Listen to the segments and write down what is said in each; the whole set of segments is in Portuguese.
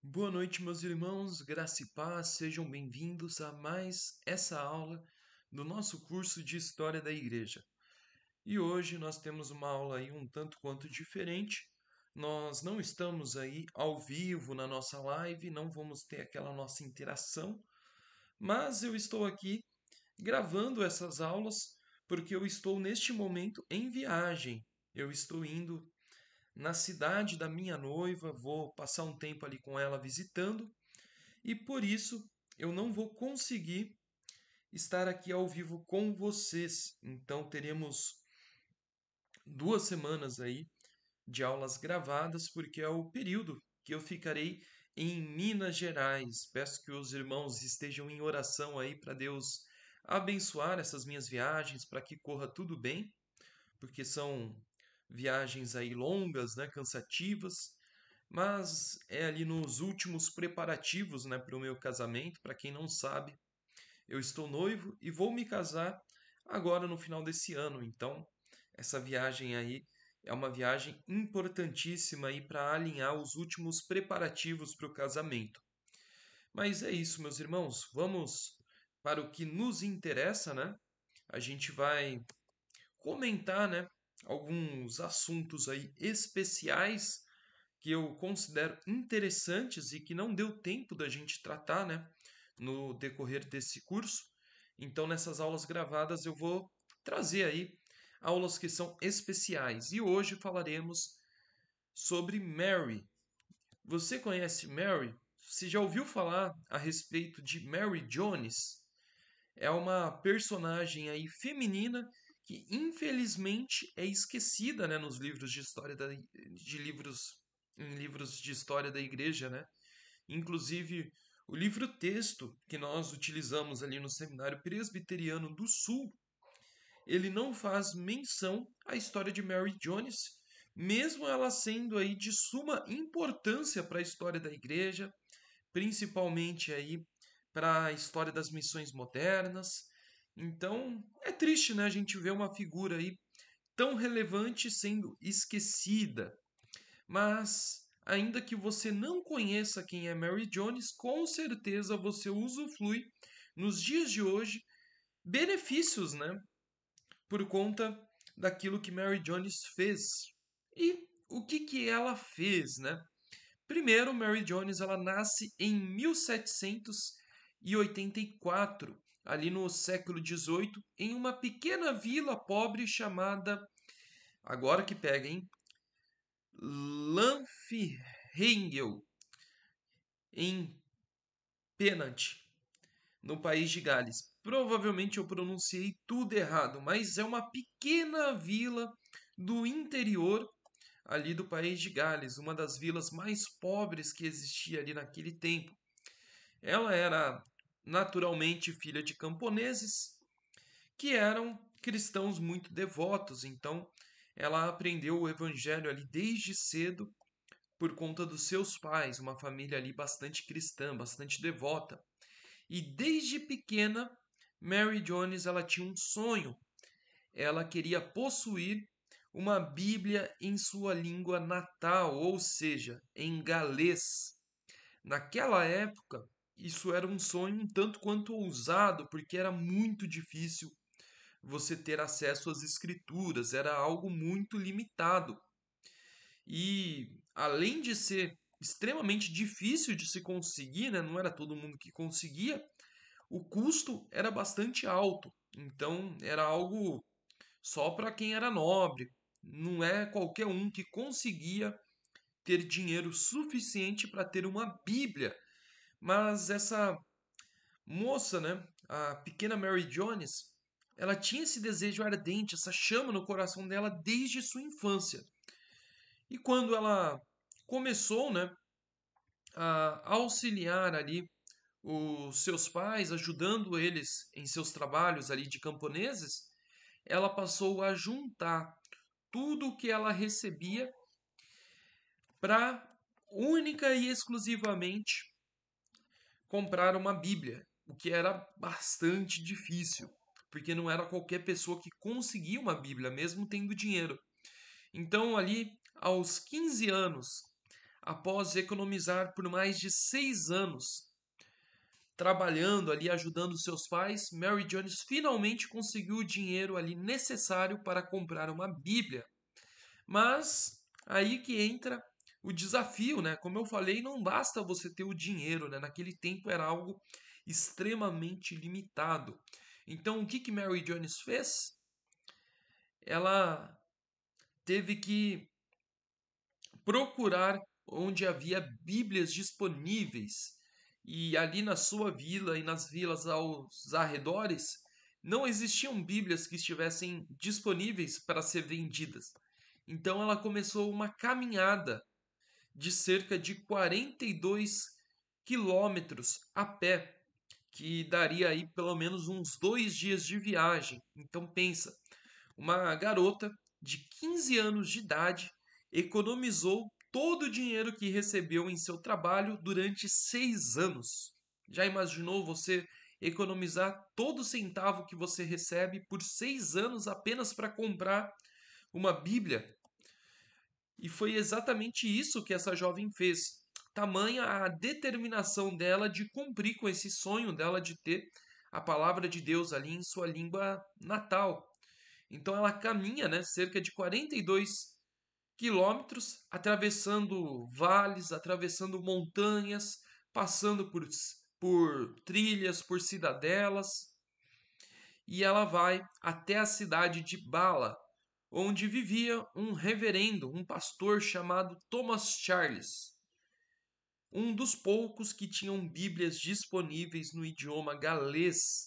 Boa noite, meus irmãos, graça e paz, sejam bem-vindos a mais essa aula do nosso curso de História da Igreja. E hoje nós temos uma aula aí um tanto quanto diferente. Nós não estamos aí ao vivo na nossa live, não vamos ter aquela nossa interação, mas eu estou aqui gravando essas aulas porque eu estou neste momento em viagem. Eu estou indo na cidade da minha noiva, vou passar um tempo ali com ela visitando e por isso eu não vou conseguir estar aqui ao vivo com vocês. Então teremos 2 semanas aí de aulas gravadas, porque é o período que eu ficarei em Minas Gerais. Peço que os irmãos estejam em oração aí para Deus abençoar essas minhas viagens, para que corra tudo bem, porque são viagens aí longas, né, cansativas, mas é ali nos últimos preparativos, né, para o meu casamento. Para quem não sabe, eu estou noivo e vou me casar agora no final desse ano. Então, essa viagem aí é uma viagem importantíssima aí para alinhar os últimos preparativos para o casamento. Mas é isso, meus irmãos. Vamos para o que nos interessa, né? A gente vai comentar, né, alguns assuntos aí especiais que eu considero interessantes e que não deu tempo da gente tratar, né, no decorrer desse curso. Então, nessas aulas gravadas, eu vou trazer aí aulas que são especiais. E hoje falaremos sobre Mary. Você conhece Mary? Você já ouviu falar a respeito de Mary Jones? É uma personagem aí feminina que infelizmente é esquecida, né, nos livros de história de livros em livros de história da igreja, né? Inclusive o livro texto que nós utilizamos ali no Seminário Presbiteriano do Sul, ele não faz menção à história de Mary Jones, mesmo ela sendo aí de suma importância para a história da igreja, principalmente aí para a história das missões modernas. Então, é triste, né, a gente ver uma figura aí tão relevante sendo esquecida. Mas, ainda que você não conheça quem é Mary Jones, com certeza você usufrui nos dias de hoje benefícios, né, por conta daquilo que Mary Jones fez. E o que ela fez, né? Primeiro, Mary Jones ela nasce em 1784, ali no século XVIII, em uma pequena vila pobre chamada, agora que pega, hein? Lanfihangel, em Pennant, no país de Gales. Provavelmente eu pronunciei tudo errado, mas é uma pequena vila do interior ali do país de Gales, uma das vilas mais pobres que existia ali naquele tempo. Ela era naturalmente filha de camponeses que eram cristãos muito devotos, então ela aprendeu o evangelho ali desde cedo por conta dos seus pais, uma família ali bastante cristã, bastante devota. E desde pequena, Mary Jones ela tinha um sonho. Ela queria possuir uma Bíblia em sua língua natal, ou seja, em galês. Naquela época, isso era um sonho um tanto quanto ousado, porque era muito difícil você ter acesso às escrituras, era algo muito limitado. E além de ser extremamente difícil de se conseguir, né, não era todo mundo que conseguia, o custo era bastante alto. Então era algo só para quem era nobre. Não é qualquer um que conseguia ter dinheiro suficiente para ter uma Bíblia. Mas essa moça, né, a pequena Mary Jones, ela tinha esse desejo ardente, essa chama no coração dela desde sua infância. E quando ela começou, né, a auxiliar ali os seus pais, ajudando eles em seus trabalhos ali de camponeses, ela passou a juntar tudo o que ela recebia para única e exclusivamente comprar uma Bíblia, o que era bastante difícil, porque não era qualquer pessoa que conseguia uma Bíblia, mesmo tendo dinheiro. Então, ali, aos 15 anos, após economizar por mais de 6 anos, trabalhando ali, ajudando seus pais, Mary Jones finalmente conseguiu o dinheiro ali necessário para comprar uma Bíblia. Mas aí que entra o desafio, né? Como eu falei, não basta você ter o dinheiro, né? Naquele tempo era algo extremamente limitado. Então, o que que Mary Jones fez? Ela teve que procurar onde havia Bíblias disponíveis. E ali na sua vila e nas vilas aos arredores, não existiam Bíblias que estivessem disponíveis para ser vendidas. Então ela começou uma caminhada de cerca de 42 quilômetros a pé, que daria aí pelo menos uns 2 dias de viagem. Então pensa, uma garota de 15 anos de idade economizou todo o dinheiro que recebeu em seu trabalho durante 6 anos. Já imaginou você economizar todo centavo que você recebe por 6 anos apenas para comprar uma Bíblia? E foi exatamente isso que essa jovem fez. Tamanha a determinação dela de cumprir com esse sonho dela de ter a palavra de Deus ali em sua língua natal. Então ela caminha, né, cerca de 42 quilômetros, atravessando vales, atravessando montanhas, passando por trilhas, por cidadelas, e ela vai até a cidade de Bala, onde vivia um reverendo, um pastor chamado Thomas Charles, um dos poucos que tinham Bíblias disponíveis no idioma galês.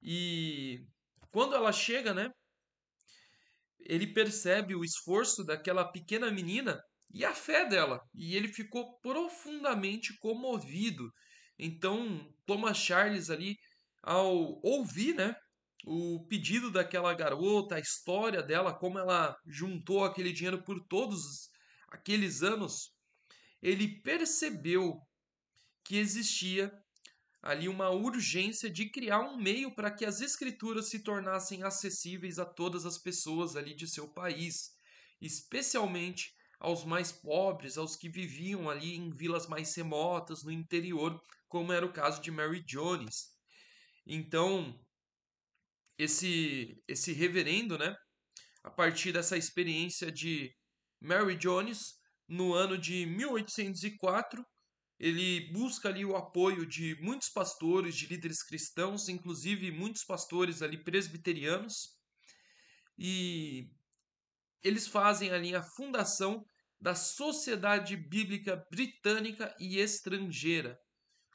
E quando ela chega, né, ele percebe o esforço daquela pequena menina e a fé dela, e ele ficou profundamente comovido. Então, Thomas Charles ali, ao ouvir, né, o pedido daquela garota, a história dela, como ela juntou aquele dinheiro por todos aqueles anos, ele percebeu que existia ali uma urgência de criar um meio para que as escrituras se tornassem acessíveis a todas as pessoas ali de seu país, especialmente aos mais pobres, aos que viviam ali em vilas mais remotas, no interior, como era o caso de Mary Jones. Então, esse reverendo, né, a partir dessa experiência de Mary Jones, no ano de 1804, ele busca ali o apoio de muitos pastores, de líderes cristãos, inclusive muitos pastores ali presbiterianos, e eles fazem ali a fundação da Sociedade Bíblica Britânica e Estrangeira,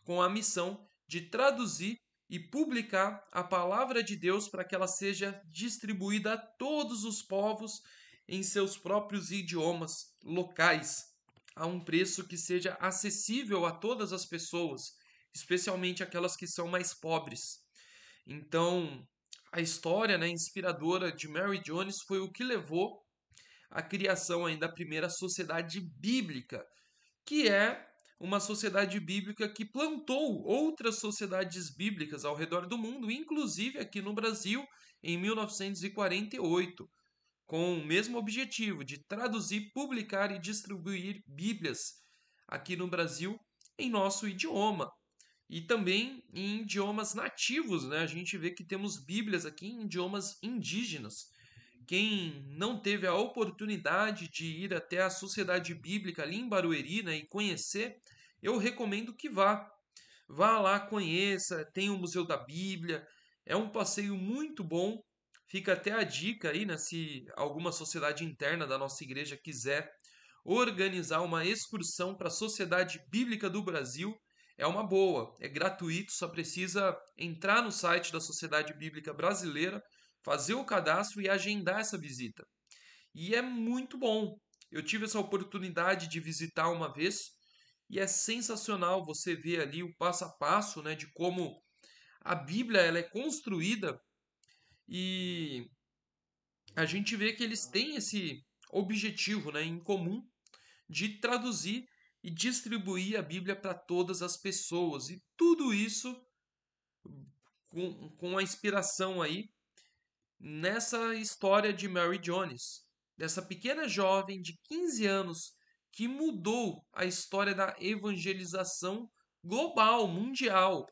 com a missão de traduzir e publicar a palavra de Deus para que ela seja distribuída a todos os povos em seus próprios idiomas locais, a um preço que seja acessível a todas as pessoas, especialmente aquelas que são mais pobres. Então, a história, né, inspiradora de Mary Jones foi o que levou à criação ainda da primeira sociedade bíblica, que é uma sociedade bíblica que plantou outras sociedades bíblicas ao redor do mundo, inclusive aqui no Brasil, em 1948, com o mesmo objetivo de traduzir, publicar e distribuir Bíblias aqui no Brasil em nosso idioma. E também em idiomas nativos, né? A gente vê que temos Bíblias aqui em idiomas indígenas. Quem não teve a oportunidade de ir até a Sociedade Bíblica ali em Barueri, né, e conhecer, eu recomendo que vá. Vá lá, conheça, tem o Museu da Bíblia, é um passeio muito bom. Fica até a dica aí, né, se alguma sociedade interna da nossa igreja quiser organizar uma excursão para a Sociedade Bíblica do Brasil, é uma boa, é gratuito, só precisa entrar no site da Sociedade Bíblica Brasileira, fazer o cadastro e agendar essa visita. E é muito bom. Eu tive essa oportunidade de visitar uma vez e é sensacional você ver ali o passo a passo, né, de como a Bíblia ela é construída, e a gente vê que eles têm esse objetivo, né, em comum de traduzir e distribuir a Bíblia para todas as pessoas. E tudo isso com a inspiração aí nessa história de Mary Jones, dessa pequena jovem de 15 anos que mudou a história da evangelização global, mundial.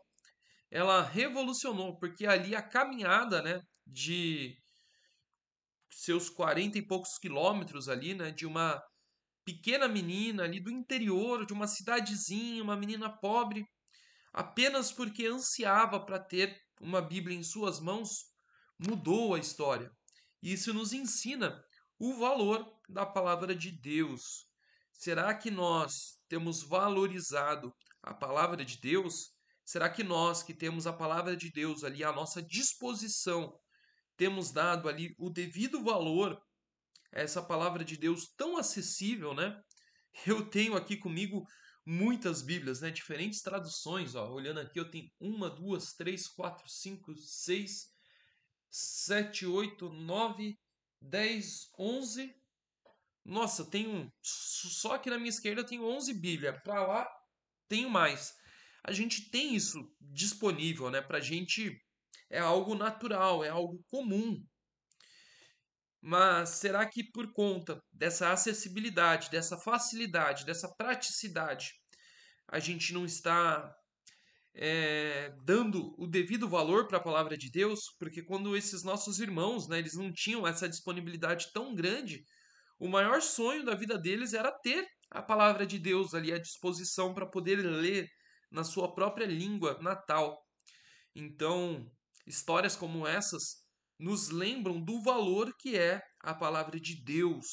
Ela revolucionou, porque ali a caminhada, né, de seus 40 e poucos quilômetros ali, né, de uma pequena menina ali do interior, de uma cidadezinha, uma menina pobre, apenas porque ansiava para ter uma Bíblia em suas mãos, mudou a história. Isso nos ensina o valor da palavra de Deus. Será que nós temos valorizado a palavra de Deus? Será que nós que temos a palavra de Deus ali à nossa disposição, temos dado ali o devido valor a essa palavra de Deus tão acessível, né? Eu tenho aqui comigo muitas Bíblias, né? Diferentes traduções, ó. Olhando aqui, eu tenho uma, duas, três, quatro, cinco, seis, sete, oito, nove, 10, 11. Nossa, tenho só aqui na minha esquerda eu tenho 11 Bíblias. Para lá tenho mais. A gente tem isso disponível, né? Pra gente é algo natural, é algo comum. Mas será que por conta dessa acessibilidade, dessa facilidade, dessa praticidade, a gente não está dando o devido valor para a palavra de Deus? Porque quando esses nossos irmãos, né, eles não tinham essa disponibilidade tão grande, o maior sonho da vida deles era ter a palavra de Deus ali à disposição para poder ler na sua própria língua natal. Então, histórias como essas nos lembram do valor que é a palavra de Deus.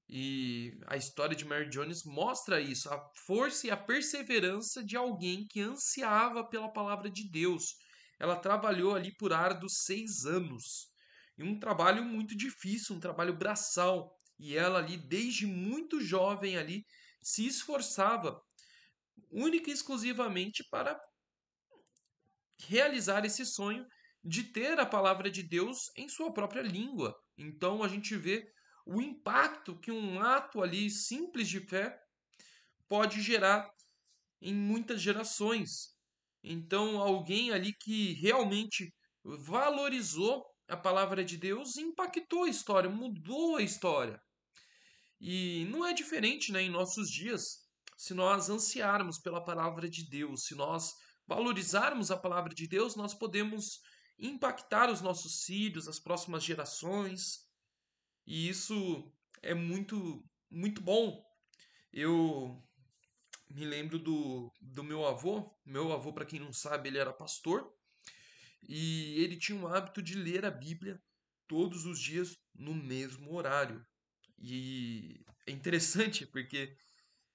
E a história de Mary Jones mostra isso, a força e a perseverança de alguém que ansiava pela palavra de Deus. Ela trabalhou ali por árduos 6 anos. E um trabalho muito difícil, um trabalho braçal. E ela ali, desde muito jovem ali, se esforçava única e exclusivamente para realizar esse sonho de ter a palavra de Deus em sua própria língua. Então a gente vê o impacto que um ato ali simples de fé pode gerar em muitas gerações. Então alguém ali que realmente valorizou a palavra de Deus impactou a história, mudou a história. E não é diferente, né, em nossos dias. Se nós ansiarmos pela palavra de Deus, se nós valorizarmos a palavra de Deus, nós podemos impactar os nossos filhos, as próximas gerações. E isso é muito, muito bom. Eu me lembro do meu avô. Meu avô, para quem não sabe, ele era pastor. E ele tinha o hábito de ler a Bíblia todos os dias no mesmo horário. E é interessante porque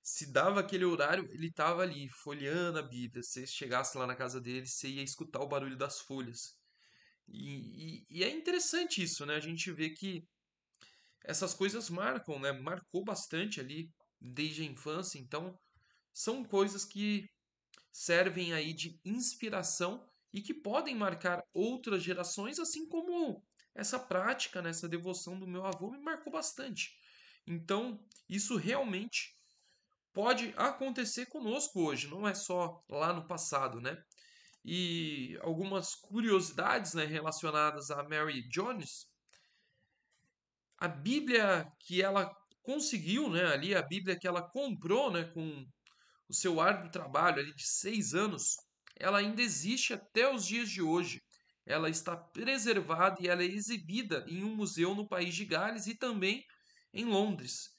se dava aquele horário, ele estava ali folheando a Bíblia. Se chegasse lá na casa dele, você ia escutar o barulho das folhas. E é interessante isso, né? A gente vê que essas coisas marcam, né? Marcou bastante ali desde a infância. Então, são coisas que servem aí de inspiração e que podem marcar outras gerações, assim como essa prática, né? Essa devoção do meu avô me marcou bastante. Então, isso realmente pode acontecer conosco hoje, não é só lá no passado, né? E algumas curiosidades, né, relacionadas a Mary Jones, a Bíblia que ela conseguiu, né, ali a Bíblia que ela comprou, né, com o seu árduo trabalho ali de 6 anos, ela ainda existe até os dias de hoje. Ela está preservada e ela é exibida em um museu no país de Gales e também em Londres.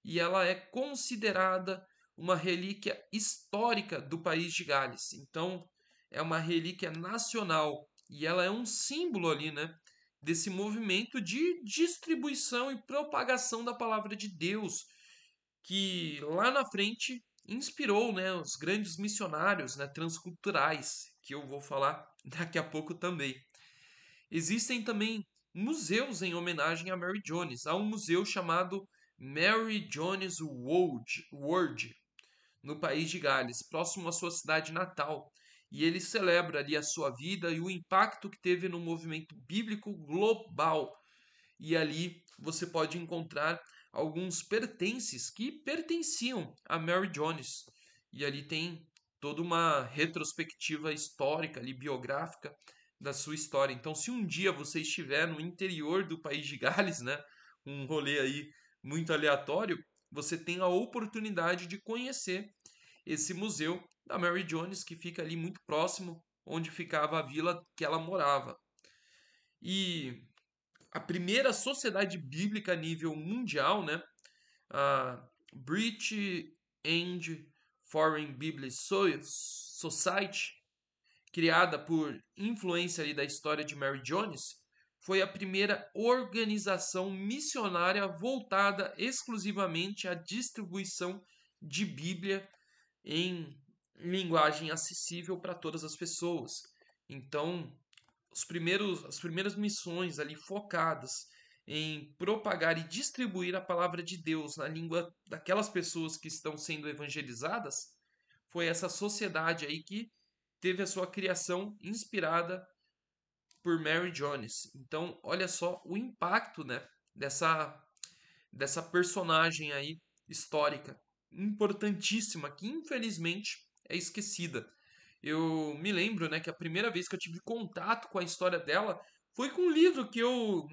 E ela é considerada uma relíquia histórica do país de Gales. Então, é uma relíquia nacional e ela é um símbolo ali, né, desse movimento de distribuição e propagação da palavra de Deus, que lá na frente inspirou, né, os grandes missionários, né, transculturais, que eu vou falar daqui a pouco também. Existem também museus em homenagem a Mary Jones. Há um museu chamado Mary Jones World, no país de Gales, próximo à sua cidade natal. E ele celebra ali a sua vida e o impacto que teve no movimento bíblico global. E ali você pode encontrar alguns pertences que pertenciam a Mary Jones. E ali tem toda uma retrospectiva histórica ali, biográfica da sua história. Então, se um dia você estiver no interior do país de Gales, né, um rolê aí muito aleatório, você tem a oportunidade de conhecer esse museu da Mary Jones, que fica ali muito próximo onde ficava a vila que ela morava. E a primeira sociedade bíblica a nível mundial, né, a British and Foreign Bible Society, criada por influência ali da história de Mary Jones, foi a primeira organização missionária voltada exclusivamente à distribuição de Bíblia em linguagem acessível para todas as pessoas. Então, as primeiras missões ali focadas em propagar e distribuir a palavra de Deus na língua daquelas pessoas que estão sendo evangelizadas, foi essa sociedade aí que teve a sua criação inspirada por Mary Jones. Então, olha só o impacto, né, dessa personagem aí histórica importantíssima que infelizmente é esquecida. Eu me lembro, né, que a primeira vez que eu tive contato com a história dela foi com um livro que eu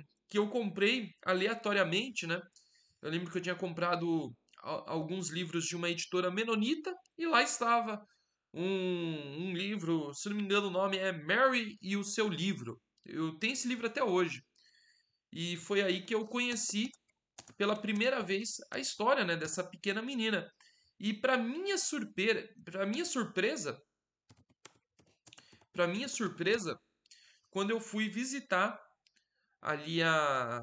comprei aleatoriamente, né? Eu lembro que eu tinha comprado alguns livros de uma editora menonita e lá estava um livro, se não me engano o nome é Mary e o seu livro. Eu tenho esse livro até hoje. E foi aí que eu conheci pela primeira vez a história, né, dessa pequena menina. E para minha surpresa, quando eu fui visitar ali a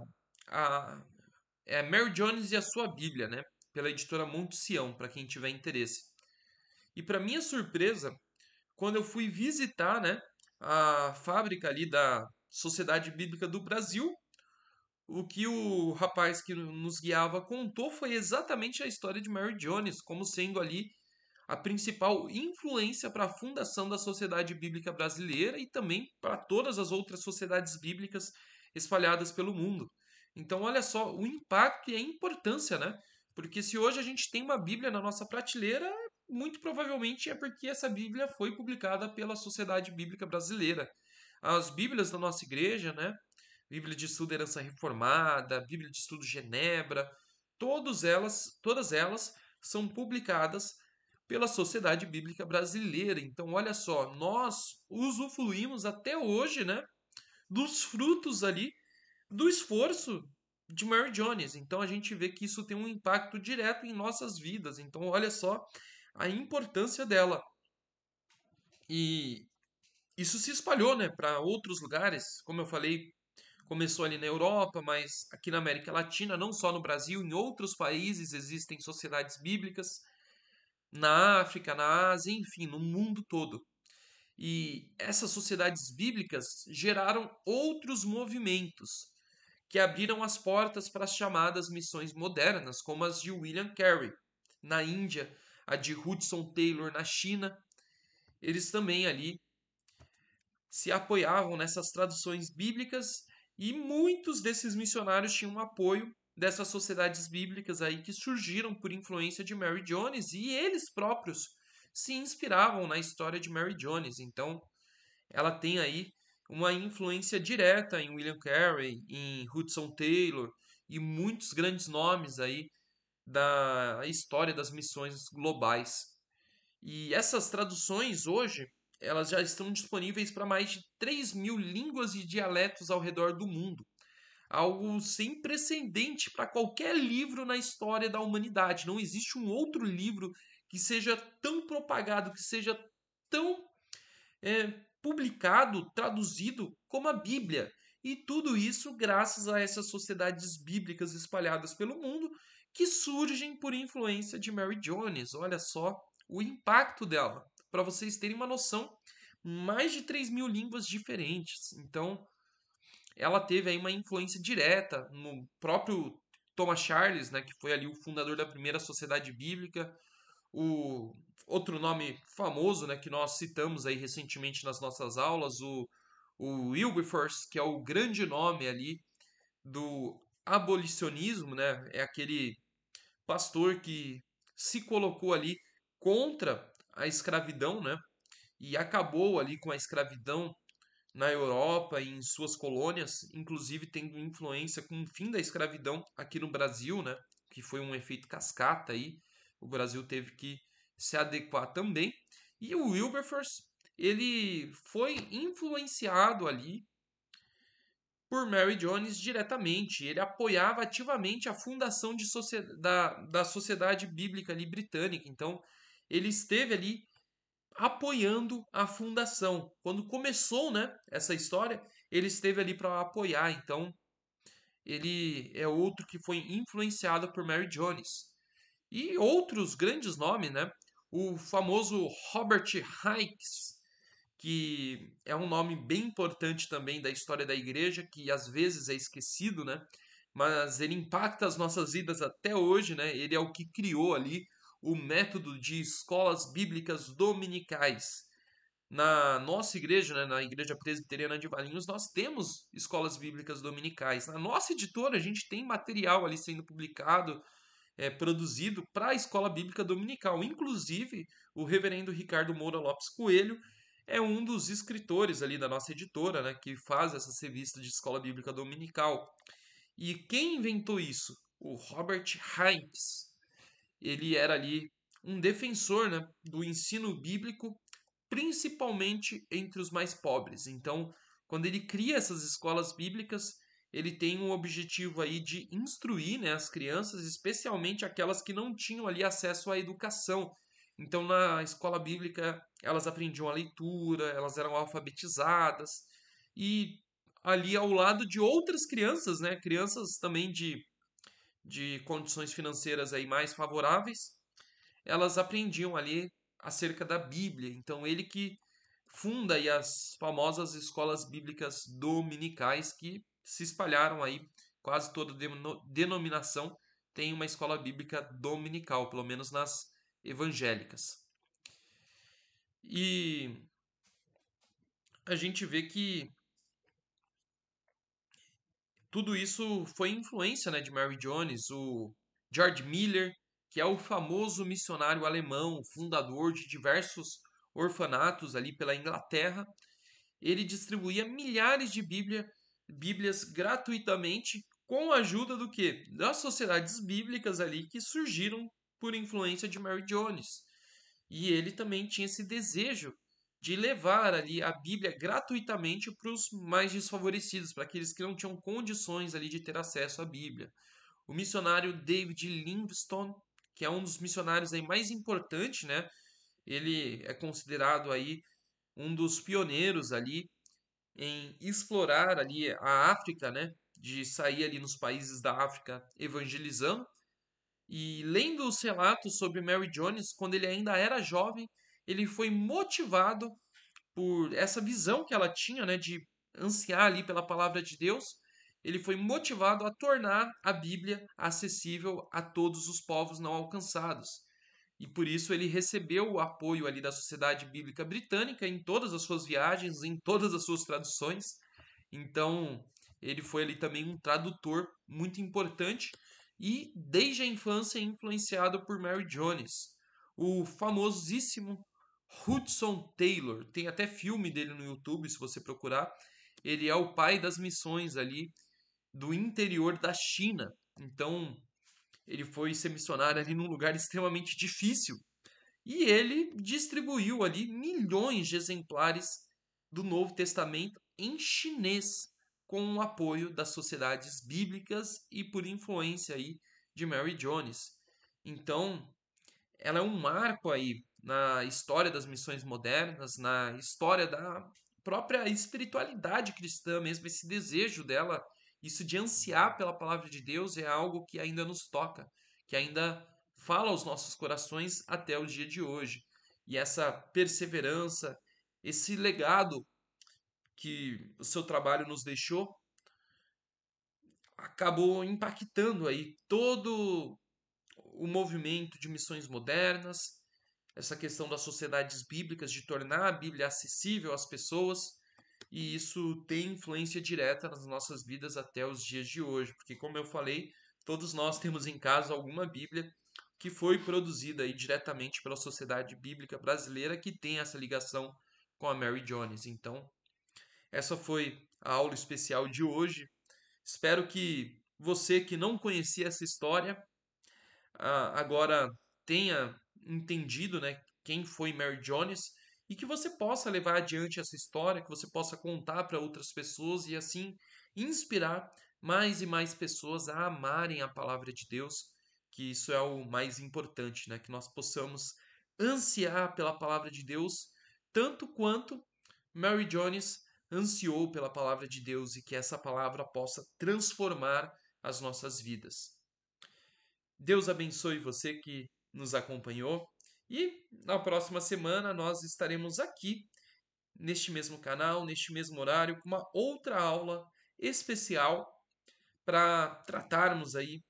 Mary Jones e a sua Bíblia, né, pela editora Monte Sião, para quem tiver interesse. E para minha surpresa, quando eu fui visitar, né, a fábrica ali da Sociedade Bíblica do Brasil, o que o rapaz que nos guiava contou foi exatamente a história de Mary Jones, como sendo ali a principal influência para a fundação da Sociedade Bíblica Brasileira e também para todas as outras sociedades bíblicas espalhadas pelo mundo. Então, olha só o impacto e a importância, né? Porque se hoje a gente tem uma Bíblia na nossa prateleira, muito provavelmente é porque essa Bíblia foi publicada pela Sociedade Bíblica Brasileira. As Bíblias da nossa igreja, né? Bíblia de Estudo Herança Reformada, Bíblia de Estudo Genebra, todas elas são publicadas pela Sociedade Bíblica Brasileira. Então, olha só, nós usufruímos até hoje, né, dos frutos ali do esforço de Mary Jones. Então, a gente vê que isso tem um impacto direto em nossas vidas. Então, olha só a importância dela. E isso se espalhou, né, para outros lugares, como eu falei, começou ali na Europa, mas aqui na América Latina, não só no Brasil, em outros países existem sociedades bíblicas, na África, na Ásia, enfim, no mundo todo. E essas sociedades bíblicas geraram outros movimentos que abriram as portas para as chamadas missões modernas, como as de William Carey na Índia, a de Hudson Taylor na China. Eles também ali se apoiavam nessas traduções bíblicas e muitos desses missionários tinham apoio dessas sociedades bíblicas aí que surgiram por influência de Mary Jones e eles próprios se inspiravam na história de Mary Jones. Então, ela tem aí uma influência direta em William Carey, em Hudson Taylor e muitos grandes nomes aí da história das missões globais. E essas traduções hoje, elas já estão disponíveis para mais de 3.000 línguas e dialetos ao redor do mundo. Algo sem precedente para qualquer livro na história da humanidade. Não existe um outro livro que seja tão propagado, que seja tão publicado, traduzido como a Bíblia. E tudo isso graças a essas sociedades bíblicas espalhadas pelo mundo que surgem por influência de Mary Jones. Olha só o impacto dela. Para vocês terem uma noção, mais de 3.000 línguas diferentes. Então, ela teve aí uma influência direta no próprio Thomas Charles, né, que foi ali o fundador da primeira sociedade bíblica, o outro nome famoso, né, que nós citamos aí recentemente nas nossas aulas, o Wilberforce, que é o grande nome ali do abolicionismo, né, é aquele pastor que se colocou ali contra a escravidão, né, e acabou ali com a escravidão na Europa e em suas colônias, inclusive tendo influência com o fim da escravidão aqui no Brasil, né, que foi um efeito cascata aí. O Brasil teve que se adequar também. E o Wilberforce, ele foi influenciado ali por Mary Jones diretamente. Ele apoiava ativamente a fundação da Sociedade Bíblica ali britânica. Então, ele esteve ali apoiando a fundação. Quando começou, né, essa história, ele esteve ali para apoiar. Então, ele é outro que foi influenciado por Mary Jones. E outros grandes nomes, né? O famoso Robert Hicks, que é um nome bem importante também da história da igreja, que às vezes é esquecido, né? Mas ele impacta as nossas vidas até hoje, né? Ele é o que criou ali o método de escolas bíblicas dominicais. Na nossa igreja, né, na Igreja Presbiteriana de Valinhos, nós temos escolas bíblicas dominicais. Na nossa editora, a gente tem material ali sendo publicado, produzido para a escola bíblica dominical. Inclusive, o reverendo Ricardo Moura Lopes Coelho é um dos escritores ali da nossa editora, né, que faz essa revista de escola bíblica dominical. E quem inventou isso? O Robert Hines. Ele era ali um defensor, né, do ensino bíblico, principalmente entre os mais pobres. Então, quando ele cria essas escolas bíblicas, ele tem um objetivo aí de instruir, né, as crianças, especialmente aquelas que não tinham ali acesso à educação. Então, na escola bíblica, elas aprendiam a leitura, elas eram alfabetizadas e ali ao lado de outras crianças, né, crianças também de condições financeiras aí mais favoráveis, elas aprendiam ali acerca da Bíblia. Então ele que funda aí as famosas escolas bíblicas dominicais que se espalharam aí, quase toda denominação tem uma escola bíblica dominical, pelo menos nas evangélicas. E a gente vê que tudo isso foi influência, né, de Mary Jones, o George Miller, que é o famoso missionário alemão, fundador de diversos orfanatos ali pela Inglaterra. Ele distribuía milhares de bíblias gratuitamente com a ajuda do quê? Das sociedades bíblicas ali que surgiram por influência de Mary Jones. E ele também tinha esse desejo de levar ali a Bíblia gratuitamente para os mais desfavorecidos, para aqueles que não tinham condições ali de ter acesso à Bíblia. O missionário David Livingstone, que é um dos missionários aí mais importantes, né? Ele é considerado aí um dos pioneiros ali em explorar ali a África, né? De sair ali nos países da África evangelizando. E lendo os relatos sobre Mary Jones, quando ele ainda era jovem, ele foi motivado por essa visão que ela tinha, né, de ansiar ali pela palavra de Deus. Ele foi motivado a tornar a Bíblia acessível a todos os povos não alcançados. E por isso ele recebeu o apoio ali da Sociedade Bíblica Britânica em todas as suas viagens, em todas as suas traduções. Então, ele foi ali também um tradutor muito importante e desde a infância influenciado por Mary Jones. O famosíssimo Hudson Taylor, tem até filme dele no YouTube, se você procurar. Ele é o pai das missões ali do interior da China. Então, ele foi ser missionário ali num lugar extremamente difícil. E ele distribuiu ali milhões de exemplares do Novo Testamento em chinês, com o apoio das sociedades bíblicas e por influência aí de Mary Jones. Então, ela é um marco aí na história das missões modernas, na história da própria espiritualidade cristã mesmo, esse desejo dela, isso de ansiar pela palavra de Deus é algo que ainda nos toca, que ainda fala aos nossos corações até o dia de hoje. E essa perseverança, esse legado que o seu trabalho nos deixou, acabou impactando aí todo o movimento de missões modernas, essa questão das sociedades bíblicas, de tornar a Bíblia acessível às pessoas, e isso tem influência direta nas nossas vidas até os dias de hoje, porque, como eu falei, todos nós temos em casa alguma Bíblia que foi produzida aí diretamente pela Sociedade Bíblica Brasileira, que tem essa ligação com a Mary Jones. Então, essa foi a aula especial de hoje. Espero que você que não conhecia essa história agora tenha entendido, né, quem foi Mary Jones e que você possa levar adiante essa história, que você possa contar para outras pessoas e assim inspirar mais e mais pessoas a amarem a palavra de Deus, que isso é o mais importante, né, que nós possamos ansiar pela palavra de Deus tanto quanto Mary Jones ansiou pela palavra de Deus e que essa palavra possa transformar as nossas vidas. Deus abençoe você que nos acompanhou e na próxima semana nós estaremos aqui neste mesmo canal, neste mesmo horário, com uma outra aula especial para tratarmos aí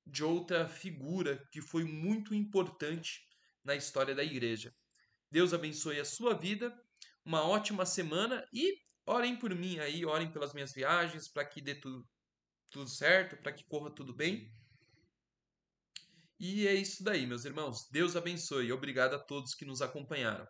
de outra figura que foi muito importante na história da igreja. Deus abençoe a sua vida, uma ótima semana e orem por mim aí, orem pelas minhas viagens, para que dê tudo certo, para que corra tudo bem. E é isso daí, meus irmãos. Deus abençoe. Obrigado a todos que nos acompanharam.